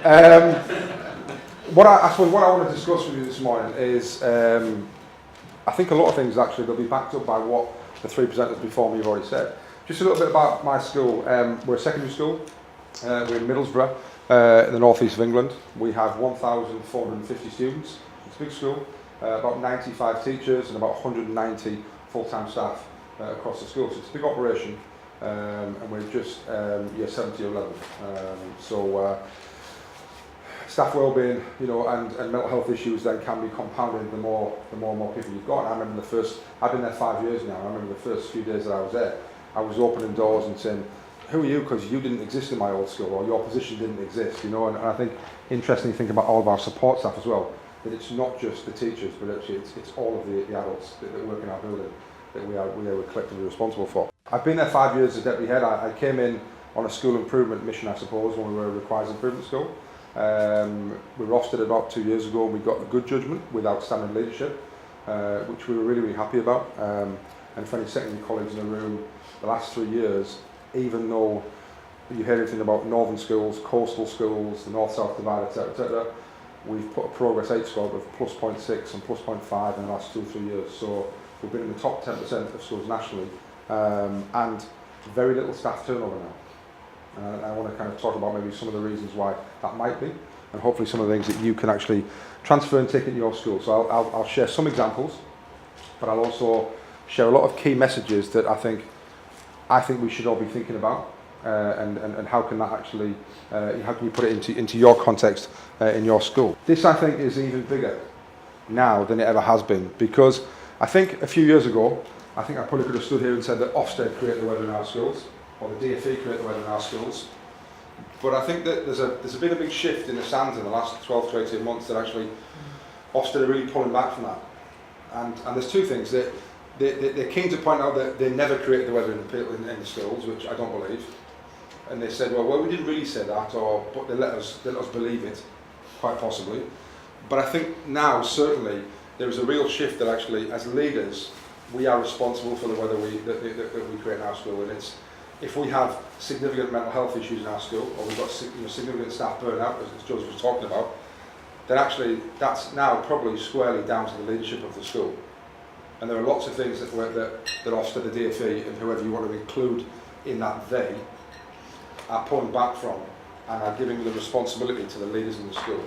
I suppose what I want to discuss with you this morning is, I think a lot of things actually will be backed up by what the three presenters before me have already said. Just a little bit about my school. We're a secondary school. We're in Middlesbrough, in the northeast of England. We have 1,450 students. It's a big school. About 95 teachers and about 190 full-time staff across the school. So it's a big operation, and we're just year 7 to year 11. Staff wellbeing, and mental health issues then can be compounded the more and more people you've got. And I remember I've been there 5 years now. I remember the first few days that I was there, I was opening doors and saying, "Who are you? Because you didn't exist in my old school, or your position didn't exist." And I think interestingly, think about all of our support staff as well. That it's not just the teachers, but actually it's all of the adults that work in our building that we are collectively responsible for. I've been there 5 years as deputy head. I came in on a school improvement mission, I suppose, when we were a requires improvement school. We were Ofsted about 2 years ago, and we got a good judgment with outstanding leadership, which we were really happy about. And for any secondary colleagues in the room, the last 3 years, even though you hear anything about northern schools, coastal schools, the north-south divide, etc., we've put a progress 8 score of +0.6 and +0.5 in the last 2 or 3 years. So we've been in the top 10% of schools nationally, and very little staff turnover now. And I want to kind of talk about maybe some of the reasons why that might be, and hopefully some of the things that you can actually transfer and take into your school. So I'll share some examples, but I'll also share a lot of key messages that I think we should all be thinking about, and how can that actually, how can you put it into your context in your school. This, I think, is even bigger now than it ever has been, because I think a few years ago, I think I probably could have stood here and said that Ofsted created the weather in our schools, or the DFE created the weather in our schools. But I think that there's been a big shift in the sands in the last 12 to 18 months that actually Ofsted are really pulling back from that. And there's two things. They're keen to point out that they never created the weather in the schools, which I don't believe. And they said, well, we didn't really say that, but they let us believe it, quite possibly. But I think now, certainly, there is a real shift that actually, as leaders, we are responsible for the weather that we create in our school. And it's, if we have significant mental health issues in our school, or we've got significant staff burnout, as Joseph was talking about, then actually that's now probably squarely down to the leadership of the school. And there are lots of things that Ofsted, the DFE, and whoever you want to include in that they are pulling back from and are giving the responsibility to the leaders in the school.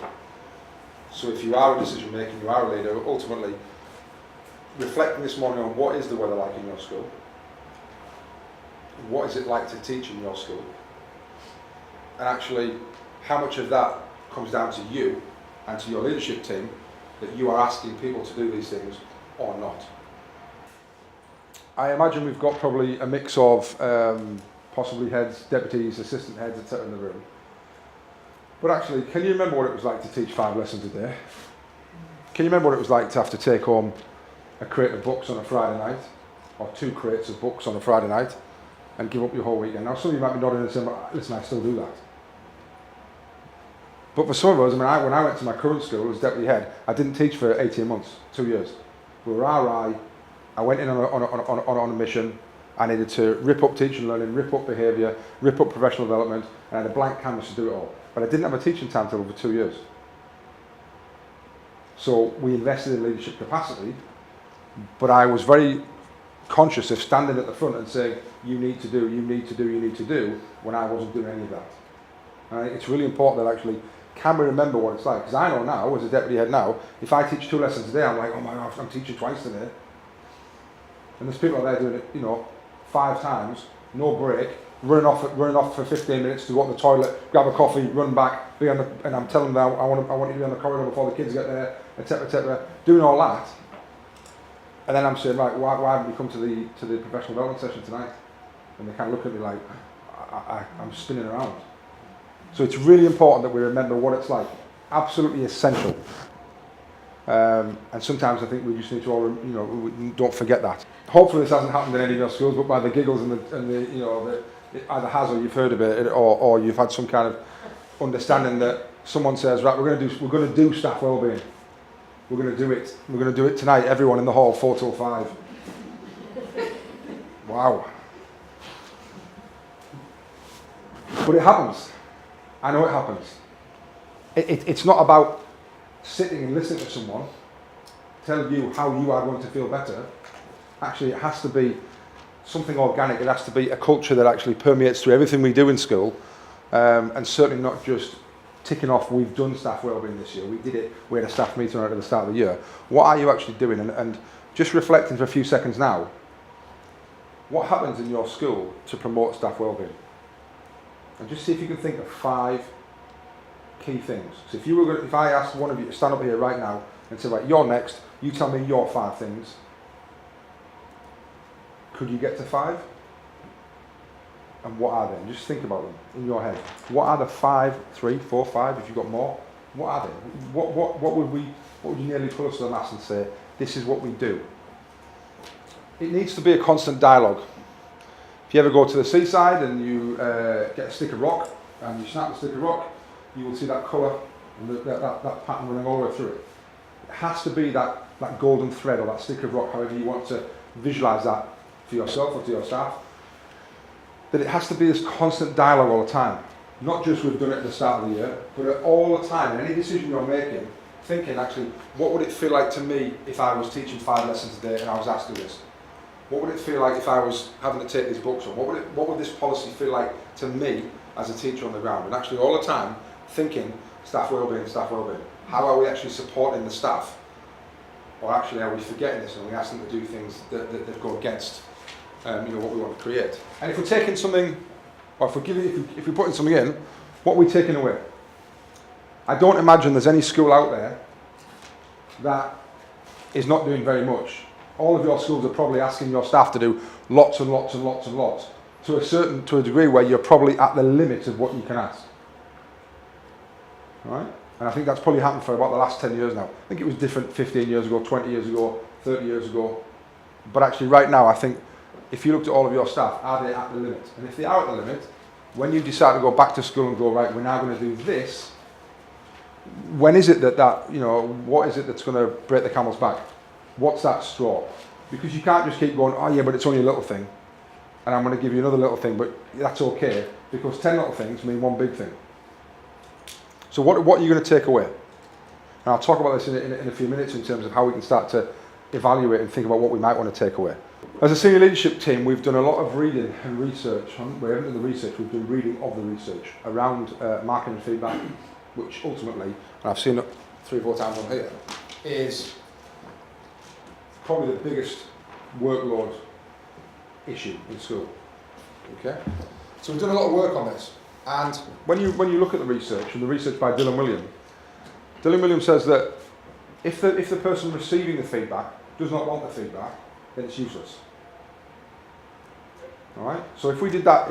So if you are a decision maker, you are a leader, ultimately reflecting this morning on what is the weather like in your school, what is it like to teach in your school, and actually how much of that comes down to you and to your leadership team, that you are asking people to do these things or not. I imagine we've got probably a mix of possibly heads, deputies, assistant heads, etc. in the room. But actually, can you remember what it was like to teach 5 lessons a day? Can you remember what it was like to have to take home a crate of books on a Friday night, or 2 crates of books on a Friday night, and give up your whole weekend? Now, some of you might be nodding and saying, listen, I still do that. But for some of us, when I went to my current school as deputy head, I didn't teach for 18 months, 2 years. We were RI, I went in on a mission. I needed to rip up teaching and learning, rip up behaviour, rip up professional development, and I had a blank canvas to do it all. But I didn't have a teaching timetable for 2 years. So we invested in leadership capacity, but I was very conscious of standing at the front and saying, you need to do, you need to do, you need to do, when I wasn't doing any of that. And I think it's really important that actually, can we remember what it's like? Because I know now, as a deputy head now, if I teach 2 lessons a day, I'm like, oh my gosh, I'm teaching twice today. And there's people out there doing it, 5 times, no break, running off for 15 minutes to go to the toilet, grab a coffee, run back, and I'm telling them I want you to be on the corridor before the kids get there, etc., doing all that. And then I'm saying, right, why haven't you come to the professional development session tonight? And they kind of look at me like, I'm spinning around. So it's really important that we remember what it's like. Absolutely essential. And sometimes I think we just need to all, we don't forget that. Hopefully this hasn't happened in any of your schools, but by the giggles and the it either has, or you've heard of it, or you've had some kind of understanding that someone says, right, we're going to do staff wellbeing. We're going to do it. We're going to do it tonight. Everyone in the hall, 4 till 5. Wow. But it happens. I know it happens. It's not about sitting and listening to someone tell you how you are going to feel better. Actually, it has to be something organic. It has to be a culture that actually permeates through everything we do in school, and certainly not just ticking off, we've done staff wellbeing this year, we did it, we had a staff meeting right at the start of the year. What are you actually doing? And just reflecting for a few seconds now, what happens in your school to promote staff wellbeing? And just see if you can think of 5 key things. So if I asked one of you to stand up here right now and say, right, you're next, you tell me your 5 things, could you get to 5? And what are they? And just think about them in your head. What are the 5, 3, 4, 5, if you've got more? What are they? What would you nearly pull us to the mast and say, this is what we do? It needs to be a constant dialogue. If you ever go to the seaside and you get a stick of rock and you snap the stick of rock, you will see that colour and that pattern running all the way through it. It has to be that golden thread or that stick of rock, however you want to visualise that for yourself or to your staff. That it has to be this constant dialogue all the time. Not just we've done it at the start of the year, but all the time. In any decision you're making, thinking actually, what would it feel like to me if I was teaching 5 lessons a day and I was asked to do this? What would it feel like if I was having to take these books on? What would this policy feel like to me as a teacher on the ground? And actually all the time thinking staff wellbeing, staff wellbeing. How are we actually supporting the staff? Or actually are we forgetting this and we ask them to do things that go against what we want to create? And if we're taking something, or if we're putting something in, what are we taking away? I don't imagine there's any school out there that is not doing very much. All of your schools are probably asking your staff to do lots and lots and lots and lots, to a degree where you're probably at the limit of what you can ask. Right? And I think that's probably happened for about the last 10 years now. I think it was different 15 years ago, 20 years ago, 30 years ago. But actually right now, I think if you looked at all of your staff, are they at the limit? And if they are at the limit, when you decide to go back to school and go, right, we're now going to do this, when is it what is it that's going to break the camel's back? What's that straw? Because you can't just keep going, oh yeah, but it's only a little thing, and I'm going to give you another little thing, but that's okay, because 10 little things mean one big thing. So what are you going to take away? And I'll talk about this in a few minutes in terms of how we can start to evaluate and think about what we might want to take away. As a senior leadership team, we've done a lot of reading and research. We haven't done the research, we've done reading of the research around marking and feedback, which ultimately, and I've seen it 3 or 4 times on here, is probably the biggest workload issue in school. Okay? So we've done a lot of work on this. And when you look at the research, and the research by Dylan Williams says that if the person receiving the feedback does not want the feedback, then it's useless. All right. So if we did that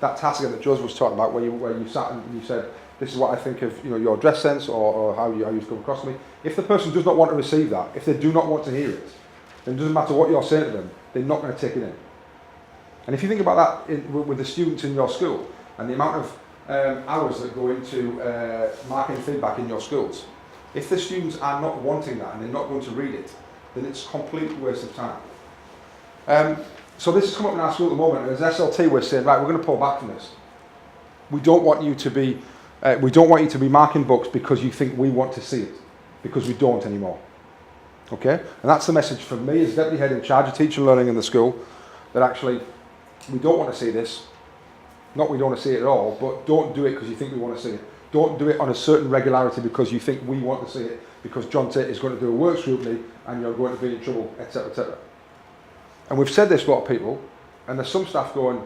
task again that Joseph was talking about, where you sat and you said, this is what I think of your dress sense or how you come across to me. If the person does not want to receive that, if they do not want to hear it, then it doesn't matter what you're saying to them, they're not going to take it in. And if you think about that with the students in your school and the amount of hours that go into marking feedback in your schools, if the students are not wanting that and they're not going to read it, then it's a complete waste of time. So this has come up in our school at the moment, and as SLT we're saying, right, we're going to pull back from this. We don't want you to be marking books because you think we want to see it, because we don't anymore. Okay? And that's the message from me as Deputy Head in charge of teaching and learning in the school, that actually we don't want to see this. Not we don't want to see it at all, but don't do it because you think we want to see it. Don't do it on a certain regularity because you think we want to see it, because Jon Tait is going to do a work scrutiny and you're going to be in trouble, etc., etc. And we've said this to a lot of people, and there's some staff going,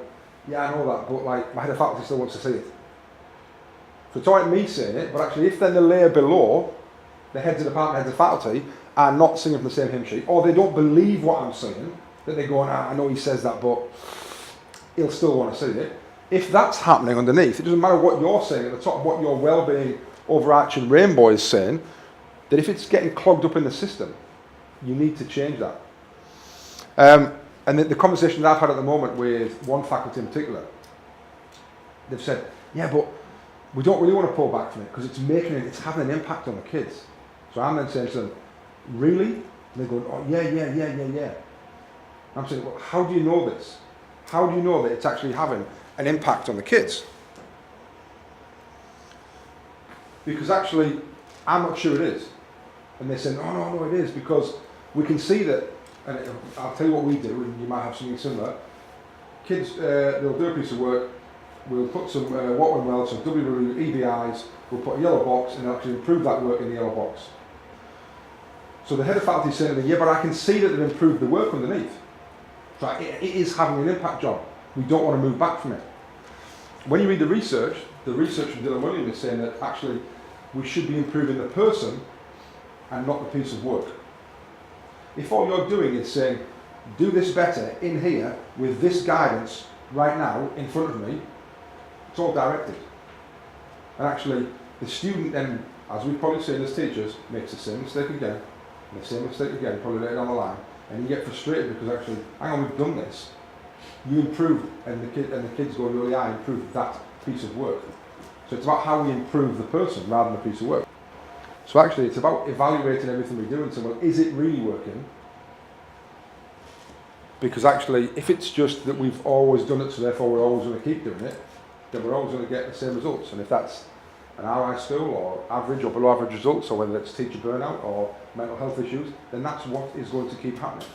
yeah, I know that, but like my head of faculty still wants to see it. So it's all right me saying it, but actually if then the layer below, the heads of department, heads of faculty, are not singing from the same hymn sheet, or they don't believe what I'm saying, that they're going, I know he says that, but he'll still want to see it. If that's happening underneath, it doesn't matter what you're saying at the top, what your well-being overarching rainbow is saying, that if it's getting clogged up in the system, you need to change that. And the conversation that I've had at the moment with one faculty in particular, they've said, yeah, but we don't really want to pull back from it because it's having an impact on the kids. So I'm then saying to them, really? And they're going, oh, yeah. I'm saying, well, how do you know this? How do you know that it's actually having an impact on the kids? Because actually, I'm not sure it is. And they're saying, oh no, it is, because we can see that, and I'll tell you what we do, and you might have something similar. Kids, they'll do a piece of work, we'll put some what went well, some EBIs, we'll put a yellow box, and they'll actually improve that work in the yellow box. So the head of faculty is saying to me, yeah, but I can see that they've improved the work underneath. So it is having an impact, John. We don't want to move back from it. When you read the research from Dylan Williams is saying that actually we should be improving the person and not the piece of work. If all you're doing is saying, do this better in here with this guidance right now in front of me, it's all directed. And actually, the student then, as we've probably seen as teachers, makes the same mistake again, and the same mistake again, probably later down the line, and you get frustrated because actually, hang on, we've done this. You improved, and the kids go, really, I improved that piece of work. So it's about how we improve the person rather than the piece of work. So actually, it's about evaluating everything we do and saying, well, is it really working? Because actually, if it's just that we've always done it, so therefore we're always going to keep doing it, then we're always going to get the same results. And if that's an RI school or average or below average results, or whether it's teacher burnout or mental health issues, then that's what is going to keep happening.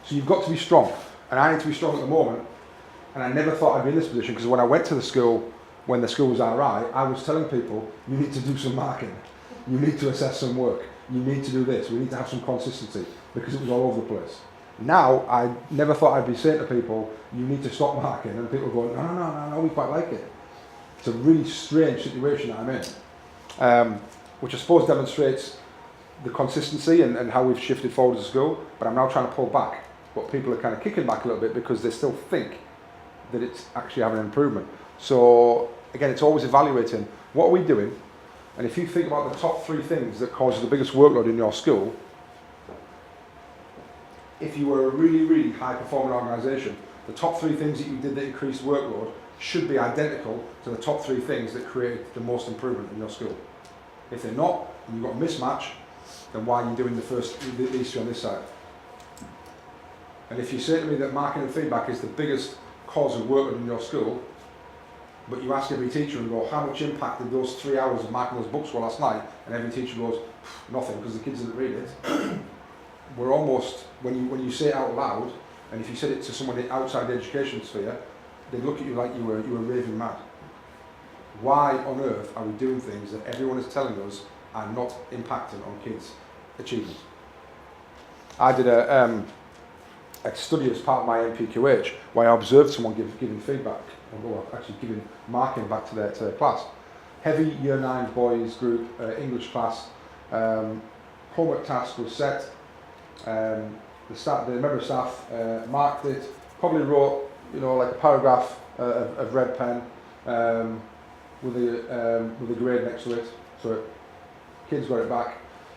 So you've got to be strong. And I need to be strong at the moment. And I never thought I'd be in this position, because when I went to the school, when the school was RI, I was telling people, you need to do some marking. You need to assess some work. You need to do this. We need to have some consistency, because it was all over the place. Now, I never thought I'd be saying to people, you need to stop marking, and people going, no, we quite like it. It's a really strange situation that I'm in, which I suppose demonstrates the consistency and how we've shifted forward as a school, but I'm now trying to pull back. But people are kind of kicking back a little bit because they still think that it's actually having an improvement. So, again, it's always evaluating, what are we doing? And if you think about the top 3 things that causes the biggest workload in your school, if you were a really, really high-performing organisation, the top 3 things that you did that increased workload should be identical to the top 3 things that created the most improvement in your school. If they're not, and you've got a mismatch, then why are you doing these 3 on this side? And if you say to me that marking and feedback is the biggest cause of workload in your school, but you ask every teacher and go, how much impact did those 3 hours of marking those books were last night? And every teacher goes, nothing, because the kids didn't read it. We're almost, when you say it out loud, and if you said it to someone outside the education sphere, they'd look at you like you were raving mad. Why on earth are we doing things that everyone is telling us are not impacting on kids' achievement? I did a study as part of my NPQH where I observed someone giving feedback, or actually giving marking back to their class. Heavy Year 9 boys group, English class, homework task was set. The member of staff marked it, probably wrote, like a paragraph of red pen with a grade next to it. So kids got it back.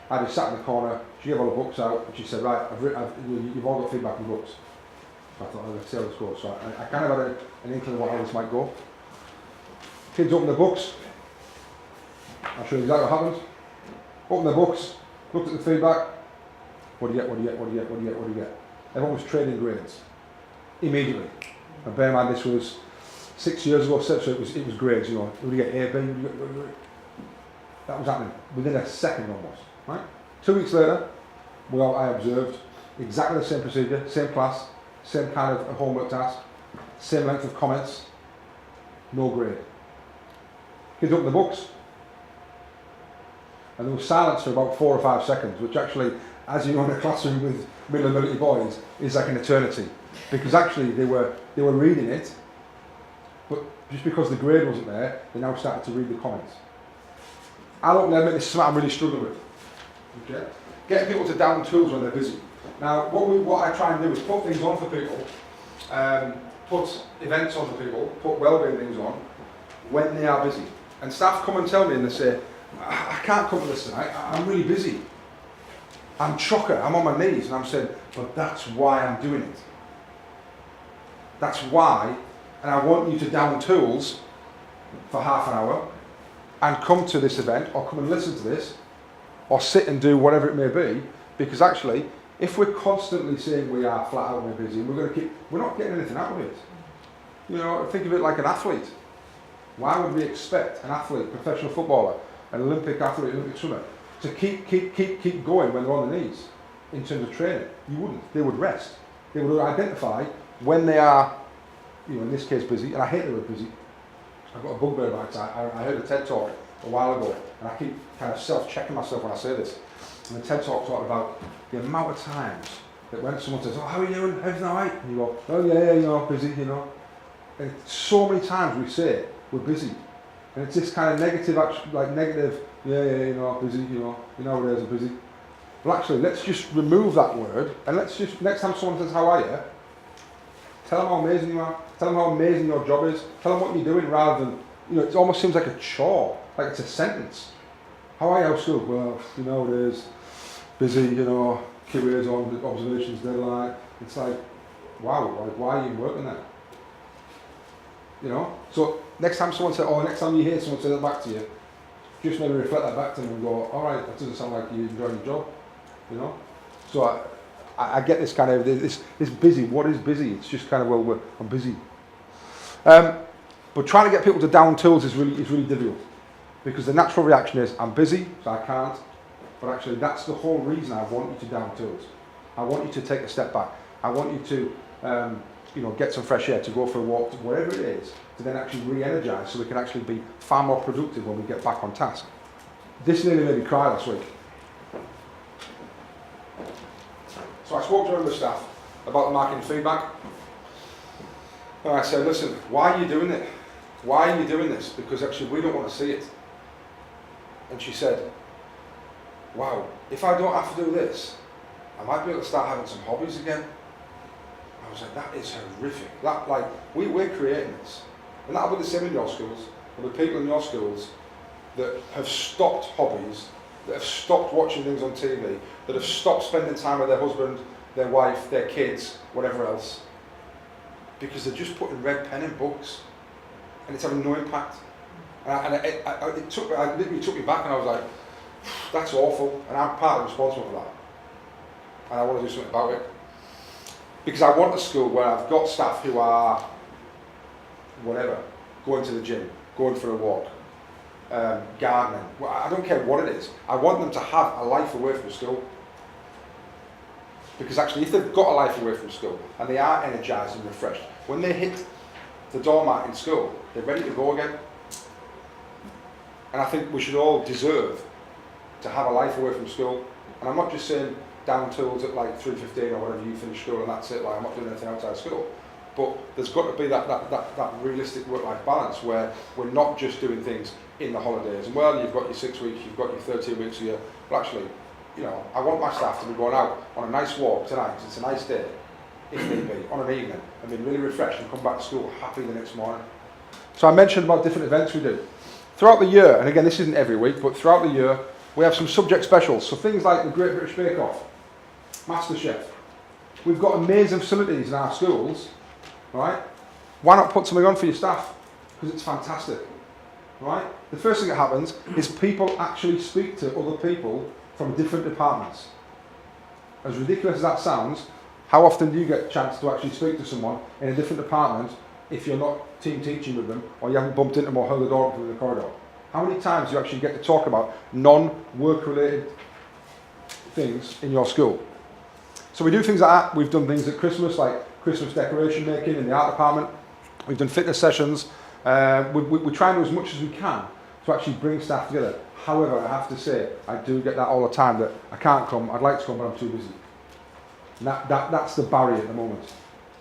I just sat in the corner. She gave all the books out, and she said, "Right, you've all got feedback on books." So I thought, let's see how this goes. So I kind of had an inkling of how this might go. Kids opened the books. I'll show you exactly what happened. Opened the books, looked at the feedback. What do you get? What do you get? What do you get? What do you get? What do you get? Everyone was trading grades immediately. And bear in mind, this was 6 years ago, so it was grades. What do you get? A, B. That was happening within a second almost. Right? 2 weeks later, I observed exactly the same procedure, same class, same kind of homework task, same length of comments, no grade. Kids opened the books, and there was silence for about 4 or 5 seconds, which actually, as you know, in a classroom with middle ability boys, is like an eternity, because actually they were reading it, but just because the grade wasn't there, they now started to read the comments. I'll open admit this is something I'm really struggling with. Okay? Getting people to down tools when they're busy. Now, what I try and do is put things on for people, put events on for people, put wellbeing things on when they are busy. And staff come and tell me and they say, I can't come to this tonight, I'm really busy. I'm chocker, I'm on my knees. And I'm saying, but that's why I'm doing it. That's why, and I want you to down tools for half an hour and come to this event, or come and listen to this, or sit and do whatever it may be, because actually, if we're constantly saying we are flat out and we're busy, we're not getting anything out of it. Think of it like an athlete. Why would we expect an athlete, professional footballer, an Olympic athlete, Olympic swimmer, to keep going when they're on their knees in terms of training. You wouldn't. They would rest. They would identify when they are, in this case, busy, and I hate the word busy. I've got a bugbear about it. I heard a TED talk a while ago, and I keep kind of self-checking myself when I say this. And the TED talk talked about the amount of times that when someone says, "Oh, how are you doing? Everything all right?" And you go, "Oh yeah, busy, And so many times we say we're busy, and it's this kind of negative, negative, busy, nowadays I'm busy. Well, actually, let's just remove that word, and let's just, next time someone says, "How are you?" tell them how amazing you are, tell them how amazing your job is, tell them what you're doing rather than, it almost seems like a chore, like it's a sentence. How are you at school? Well, it is busy, QAs on, observations, deadline. It's like, wow, why are you working there? So next time someone says, next time you hear someone say that back to you, just maybe reflect that back to them and go, all right, that doesn't sound like you enjoy your job, So I get this kind of, this busy, what is busy? It's just kind of, I'm busy. But trying to get people to down tools is really difficult, because the natural reaction is, I'm busy, so I can't. But actually, that's the whole reason I want you to down tools. I want you to take a step back. I want you to, get some fresh air, to go for a walk, whatever it is, to then actually re-energise so we can actually be far more productive when we get back on task. This nearly made me cry last week. So I spoke to one of the staff about the marketing feedback. And I said, listen, why are you doing it? Why are you doing this? Because actually we don't want to see it. And she said, wow, if I don't have to do this, I might be able to start having some hobbies again. I was like, that is horrific. We're creating this. And that'll be the same in your schools. There'll be people in your schools that have stopped hobbies, that have stopped watching things on TV, that have stopped spending time with their husband, their wife, their kids, whatever else, because they're just putting red pen in books, and it's having no impact. It literally took me back, and I was like, that's awful, and I'm partly responsible for that, and I want to do something about it. Because I want a school where I've got staff who are, going to the gym, going for a walk, gardening. I don't care what it is. I want them to have a life away from school. Because actually, if they've got a life away from school and they are energised and refreshed, when they hit the doormat in school, they're ready to go again. And I think we should all deserve to have a life away from school. And I'm not just saying down tools at 3:15 or whatever you finish school and that's it, I'm not doing anything outside school. But there's got to be that realistic work-life balance where we're not just doing things in the holidays. And you've got your 6 weeks, you've got your 13 weeks a year. But actually, I want my staff to be going out on a nice walk tonight, because it's a nice day, if need be, on an evening, and be really refreshed and come back to school happy the next morning. So I mentioned about different events we do. Throughout the year, and again, this isn't every week, but throughout the year, we have some subject specials. So things like the Great British Bake Off, MasterChef. We've got amazing facilities in our schools, right? Why not put something on for your staff? Because it's fantastic, right? The first thing that happens is people actually speak to other people from different departments. As ridiculous as that sounds, how often do you get a chance to actually speak to someone in a different department if you're not team teaching with them, or you haven't bumped into them or held the door open in the corridor? How many times do you actually get to talk about non-work related things in your school? So we do things like that. We've done things at Christmas, like Christmas decoration making in the art department. We've done fitness sessions. We try and do as much as we can to actually bring staff together. However, I have to say, I do get that all the time, that I can't come, I'd like to come, but I'm too busy. And that's the barrier at the moment.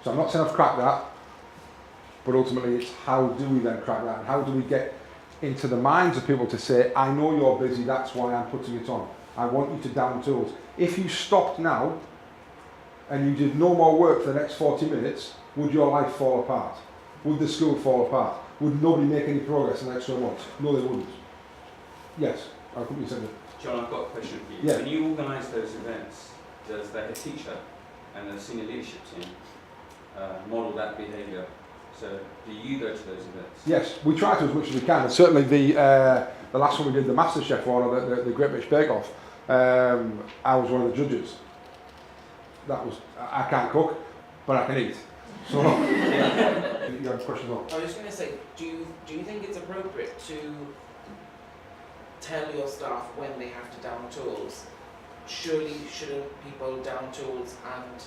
So I'm not saying I've cracked that, but ultimately it's how do we then crack that, and how do we get into the minds of people to say, I know you're busy, that's why I'm putting it on. I want you to down tools. If you stopped now, and you did no more work for the next 40 minutes, would your life fall apart? Would the school fall apart? Would nobody make any progress in the next 12 months? No, they wouldn't. Yes, I couldn't be saying it. John, I've got a question for you. Yeah. When you organise those events, does the head teacher and the senior leadership team model that behaviour? So do you go to those events? Yes, we try to as much as we can. And certainly the last one we did, the MasterChef one, or the Great British Bake Off, I was one of the judges. That was, I can't cook, but I can eat. So, you have a question as well? I was just going to say, do you think it's appropriate to tell your staff when they have to down tools. Surely shouldn't people down tools and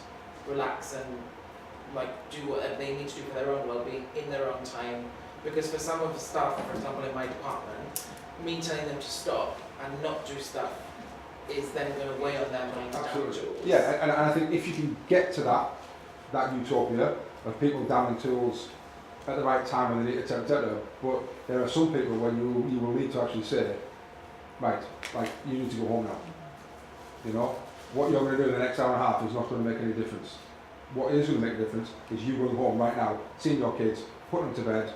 relax and like do whatever they need to do for their own well-being in their own time? Because for some of the staff, for example in my department, me telling them to stop and not do stuff is then going to weigh on their mind. Absolutely. Down tools. Yeah, and I think if you can get to that utopia of people downing tools at the right time when they need to, etc. But there are some people when you will need to actually say, right, like you need to go home now. You know, what you're going to do in the next hour and a half is not going to make any difference. What is going to make a difference is you going home right now, seeing your kids, putting them to bed,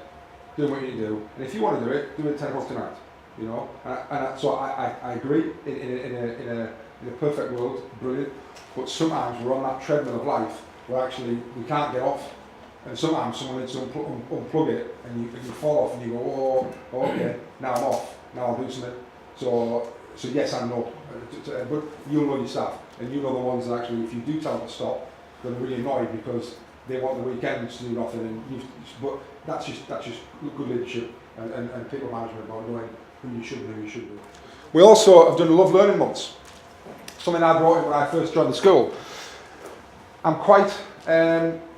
doing what you need to do, and if you want to do it at 10 o'clock tonight. You know, so I agree. In a perfect world, brilliant. But sometimes we're on that treadmill of life where actually we can't get off, and sometimes someone needs to unplug it, and you fall off, and you go, oh, okay, now I'm off. Now I'll do something. So yes and no. But you'll know your staff, and you know the ones that actually, if you do tell them to stop, they're really annoyed because they want the weekends to do nothing. But that's just good leadership and people management about knowing who you should and who you shouldn't do. We also have done Love Learning months. Something I brought in when I first joined the school. I'm quite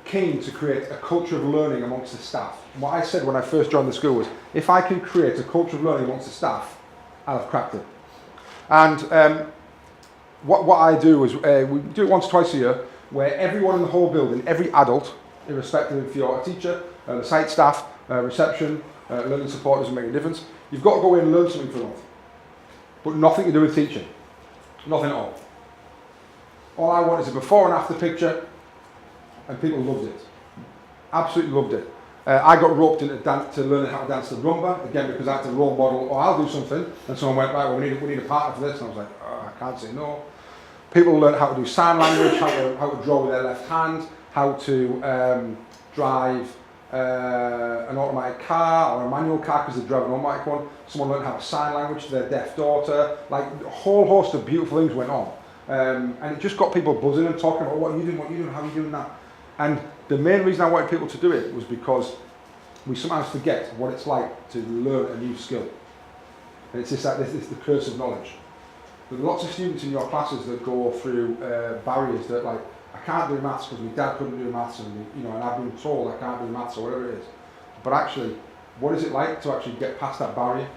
keen to create a culture of learning amongst the staff. And what I said when I first joined the school was, if I can create a culture of learning amongst the staff, I'll have cracked it. And what I do is, we do it once or twice a year, where everyone in the whole building, every adult, irrespective if you're a teacher, the site staff, reception, learning support, doesn't make a difference. You've got to go in and learn something for a month. But nothing to do with teaching. Nothing at all. All I want is a before and after picture, and people loved it. Absolutely loved it. I got roped into to learning how to dance the rumba, again because I had to role model, or I'll do something, and someone went, right, well we need a partner for this, and I was like, oh, I can't say no. People learned how to do sign language, how to draw with their left hand, how to drive an automatic car or a manual car because they drive an automatic one. Someone learned how to sign language to their deaf daughter. Like a whole host of beautiful things went on. And it just got people buzzing and talking about what are you doing, how are you doing that. And the main reason I wanted people to do it was because we sometimes forget what it's like to learn a new skill. And it's just like this is the curse of knowledge. There are lots of students in your classes that go through barriers that like, I can't do maths because my dad couldn't do maths, and and I've been told I can't do maths or whatever it is. But actually, what is it like to actually get past that barrier?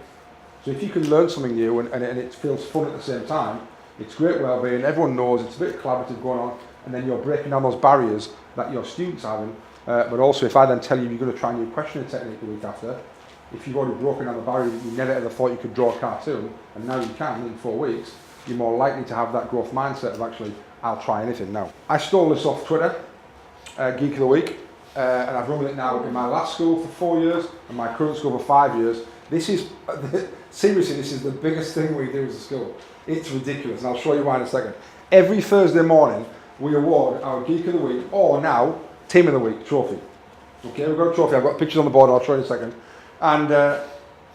So if you can learn something new and it feels fun at the same time, it's great well-being, everyone knows, it's a bit collaborative going on, and then you're breaking down those barriers that your students are having. But also if I then tell you you're going to try a new questioning technique the week after, if you've already broken down the barrier that you never ever thought you could draw a cartoon, and now you can in 4 weeks, you're more likely to have that growth mindset of actually, I'll try anything now. I stole this off Twitter, Geek of the Week, and I've run with it now in my last school for 4 years, and my current school for 5 years. This is, seriously, this is the biggest thing we do as a school. It's ridiculous, and I'll show you why in a second. Every Thursday morning, we award our Geek of the Week, or now, Team of the Week trophy. Okay, we've got a trophy, I've got pictures on the board, I'll show you in a second. And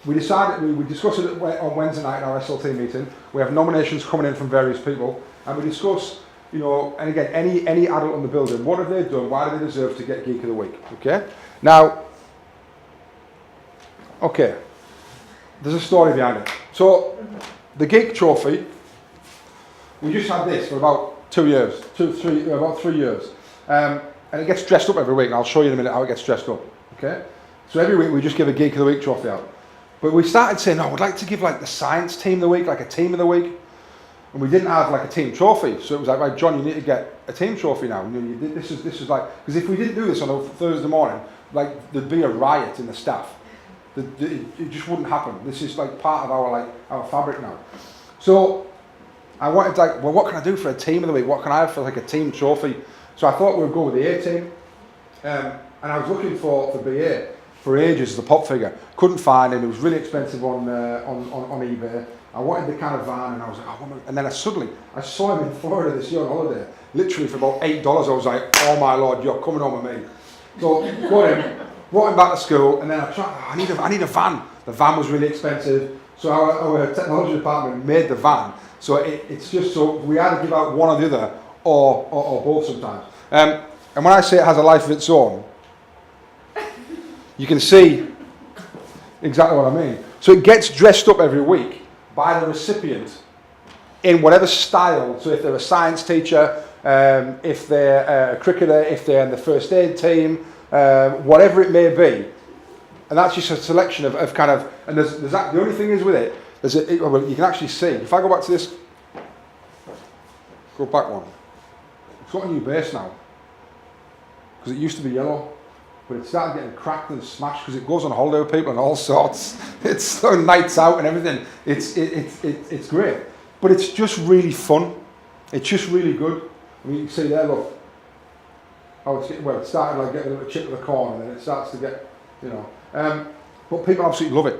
we decided, we discussed it on Wednesday night in our SLT meeting. We have nominations coming in from various people, and we discuss, and again, any adult in the building, what have they done, why do they deserve to get Geek of the Week, okay? Now, okay, there's a story behind it. So, the Geek trophy, we just had this for about 2 years, about 3 years. And it gets dressed up every week, and I'll show you in a minute how it gets dressed up, okay? So every week we just give a Geek of the Week trophy out. But we started saying, we'd like to give like the science team of the week, like a team of the week. And we didn't have like a team trophy. So it was like, right, John, you need to get a team trophy now. This is like, because if we didn't do this on a Thursday morning, like there'd be a riot in the staff. It just wouldn't happen. This is like part of our fabric now. So I wanted like, well, what can I do for a team of the week? What can I have for like a team trophy? So I thought we would go with the A team. And I was looking for BA for ages as a pop figure. Couldn't find him. It was really expensive on eBay. I wanted the kind of van, and I was like, and then I saw him in Florida this year on holiday, literally for about $8. I was like, oh my Lord, you're coming home with me. So brought him back to school, and then I need a van. The van was really expensive, so our technology department made the van. So it's just so we either give out one or the other, or both sometimes. And when I say it has a life of its own, you can see exactly what I mean. So it gets dressed up every week by the recipient in whatever style. So if they're a science teacher, if they're a cricketer, if they're in the first aid team, whatever it may be. And that's just a selection of kind of, and there's that, the only thing is with it, well, you can actually see, if I go back to this, go back one, it's got a new base now, because it used to be yellow, but it started getting cracked and smashed because it goes on holiday with people and all sorts. It's on nights out and everything. It's great, but it's just really fun. It's just really good. I mean, you can see there, look, how it's getting, well, it started like getting a little chip of the corn, and then it starts to get, you know. But people absolutely love it,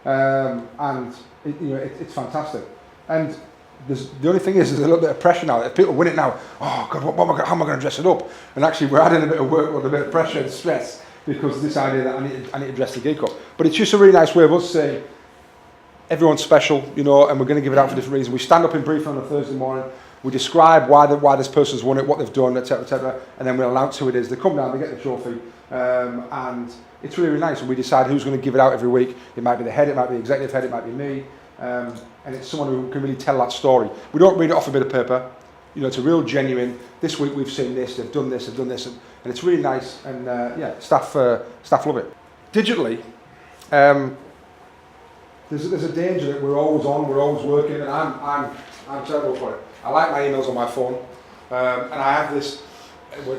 and it's fantastic. And the only thing is, there's a little bit of pressure now. If people win it now, oh God, how am I going to dress it up? And actually, we're adding a bit of work with a bit of pressure and stress because of this idea that I need to dress the Geek up. But it's just a really nice way of us saying everyone's special, you know, and we're going to give it out for different reasons. We stand up in briefing on a Thursday morning. We describe why this person's won it, what they've done, etc., and then we'll announce who it is. They come down, they get the trophy, and it's really, really nice. And we decide who's going to give it out every week. It might be the head, it might be the executive head, it might be me, and it's someone who can really tell that story. We don't read it off a bit of paper. You know, it's a real genuine. This week we've seen this, they've done this, and it's really nice. And staff love it. Digitally, there's a danger that we're always on, we're always working, and I'm terrible for it. I like my emails on my phone, and I have this,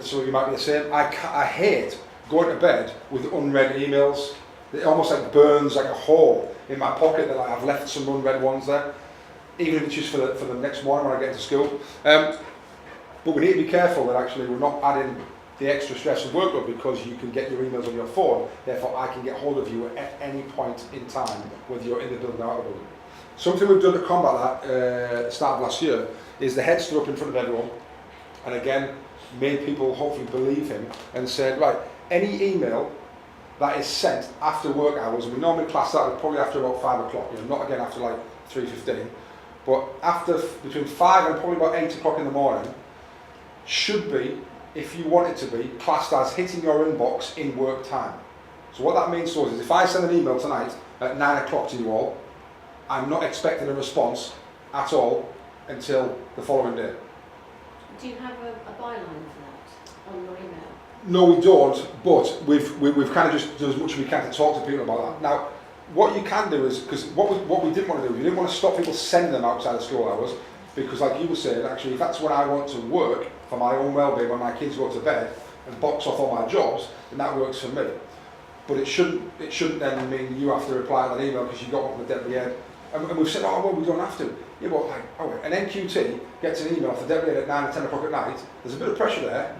so you might be the same, I hate going to bed with unread emails. It almost like burns like a hole in my pocket that I've left some unread ones there, even if it's just for the next morning when I get to school. But we need to be careful that actually we're not adding the extra stress and workload, because you can get your emails on your phone, therefore I can get hold of you at any point in time, whether you're in the building or out of the building. Something we've done to combat that at the start of last year is the head stood up in front of everyone and again made people hopefully believe him and said, right, any email that is sent after work hours, and we normally class that probably after about 5 o'clock, you know, not again after like 3:15, but after between 5 and probably about 8 o'clock in the morning, should be, if you want it to be, classed as hitting your inbox in work time. So what that means to us is if I send an email tonight at 9 o'clock to you all, I'm not expecting a response at all until the following day. Do you have a byline for that on your email? No, we don't, but we've kind of just done as much as we can to talk to people about that. Now, what you can do is, because what we didn't want to do, we didn't want to stop people sending them outside of school hours, because like you were saying, actually, if that's when I want to work for my own well-being, when my kids go to bed and box off all my jobs, then that works for me. But it shouldn't then mean you have to reply to that email because you got one from the deputy head. And we've said, oh, well, we don't have to. Yeah, but like, an NQT gets an email off the deputy head at 9 or 10 o'clock at night. There's a bit of pressure there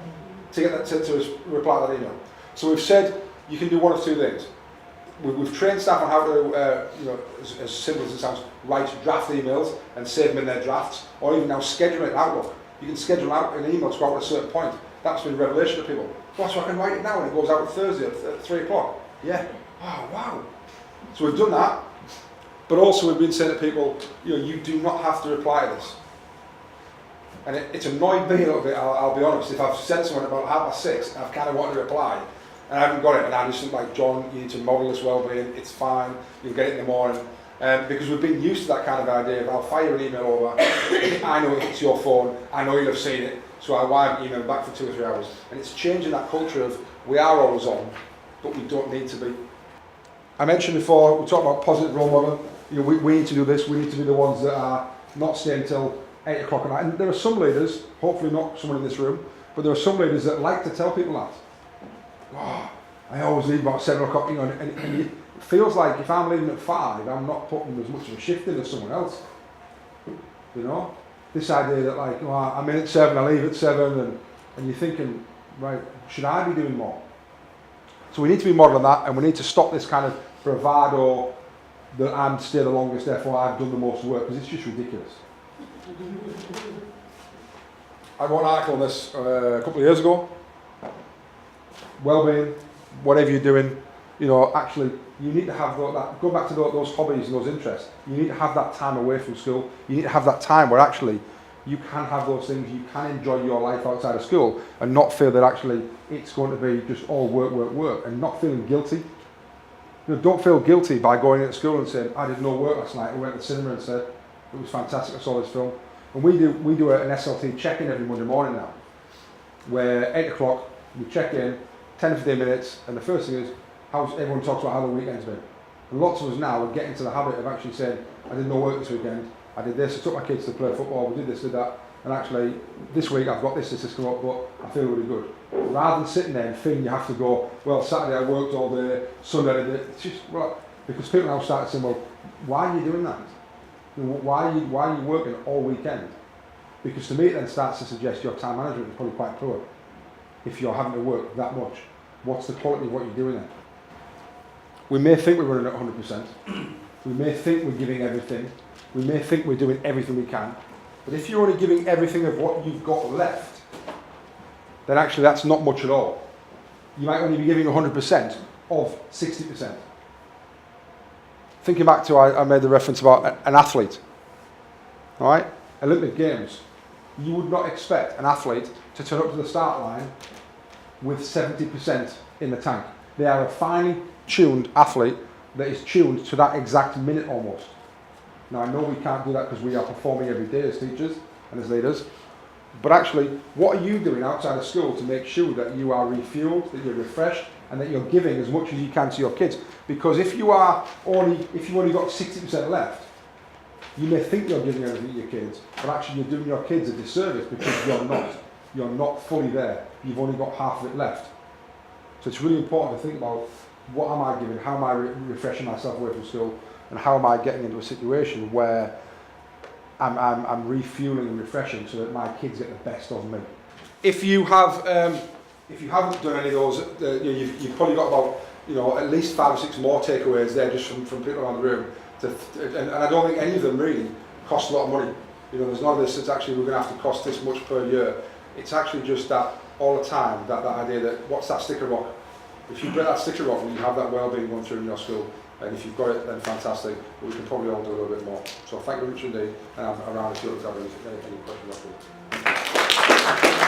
to get that to reply to that email. So we've said you can do one of two things. We've trained staff on how to, as simple as it sounds, write draft emails and save them in their drafts, or even now schedule it in Outlook. You can schedule out an email to go out at a certain point. That's been a revelation to people. Oh, so I can write it now and it goes out on Thursday at 3 o'clock. Yeah. Oh, wow. So we've done that. But also we've been saying to people, you do not have to reply to this. And it's annoyed me a little bit, I'll be honest. If I've sent someone about 6:30, I've kind of wanted to reply, and I haven't got it, and I just think like, John, you need to model this well-being, it's fine, you'll get it in the morning. Because we've been used to that kind of idea of I'll fire an email over, I know it's your phone, I know you'll have seen it, so why haven't you emailed back for 2 or 3 hours? And it's changing that culture of we are always on, but we don't need to be. I mentioned before, we talked about positive role model. We need to do this, we need to be the ones that are not staying until 8 o'clock at night. And there are some leaders, hopefully not someone in this room, but there are some leaders that like to tell people that. Oh, I always leave about 7 o'clock, and it feels like if I'm leaving at 5, I'm not putting as much of a shift in as someone else. This idea that like, I'm in at 7, I leave at 7, and you're thinking, right, should I be doing more? So we need to be modelling that, and we need to stop this kind of bravado that I'm stay the longest, therefore I've done the most work, because it's just ridiculous. I wrote an article on this a couple of years ago. Wellbeing, whatever you're doing, actually you need to have that, go back to those hobbies and those interests. You need to have that time away from school. You need to have that time where actually you can have those things, you can enjoy your life outside of school and not feel that actually it's going to be just all work, work, work, and not feeling guilty. don't feel guilty by going into school and saying, I did no work last night. I went to the cinema and said, it was fantastic, I saw this film. And we do an SLT check-in every Monday morning now, where 8 o'clock, we check in, 10 to 15 minutes, and the first thing is, everyone talks about how the weekend's been. And lots of us now are getting into the habit of actually saying, I did no work this weekend, I did this, I took my kids to play football, we did this, did that, and actually, this week I've got this come up, but I feel really good. Rather than sitting there and feeling you have to go, well, Saturday I worked all day, Sunday I did it, it's just, well, because people now start saying, well, why are you doing that? Why are you working all weekend? Because to me it then starts to suggest your time management is probably quite poor. If you're having to work that much, what's the quality of what you're doing then? We may think we're running at 100%, we may think we're giving everything, we may think we're doing everything we can, but if you're only giving everything of what you've got left, then actually that's not much at all. You might only be giving 100% of 60%. Thinking back to, I made the reference about an athlete, all right? Olympic Games, you would not expect an athlete to turn up to the start line with 70% in the tank. They are a finely tuned athlete that is tuned to that exact minute almost. Now I know we can't do that because we are performing every day as teachers and as leaders, but actually what are you doing outside of school to make sure that you are refueled, that you're refreshed, and that you're giving as much as you can to your kids? Because if you've only got 60% left, you may think you're giving everything to your kids, but actually you're doing your kids a disservice because you're not fully there. You've only got half of it left. So it's really important to think about, what am I giving, how am I refreshing myself away from school, and how am I getting into a situation where I'm refueling and refreshing so that my kids get the best of me. If you haven't done any of those, you've probably got about at least 5 or 6 more takeaways there just from people around the room. And I don't think any of them really cost a lot of money. There's none of this that's actually we're going to have to cost this much per year. It's actually just that all the time, that idea that what's that sticker rock? If you break that sticker rock and you have that wellbeing going through in your school, and if you've got it, then fantastic. But we can probably all do a little bit more. So thank you very much indeed, and I'm around if you have any questions after.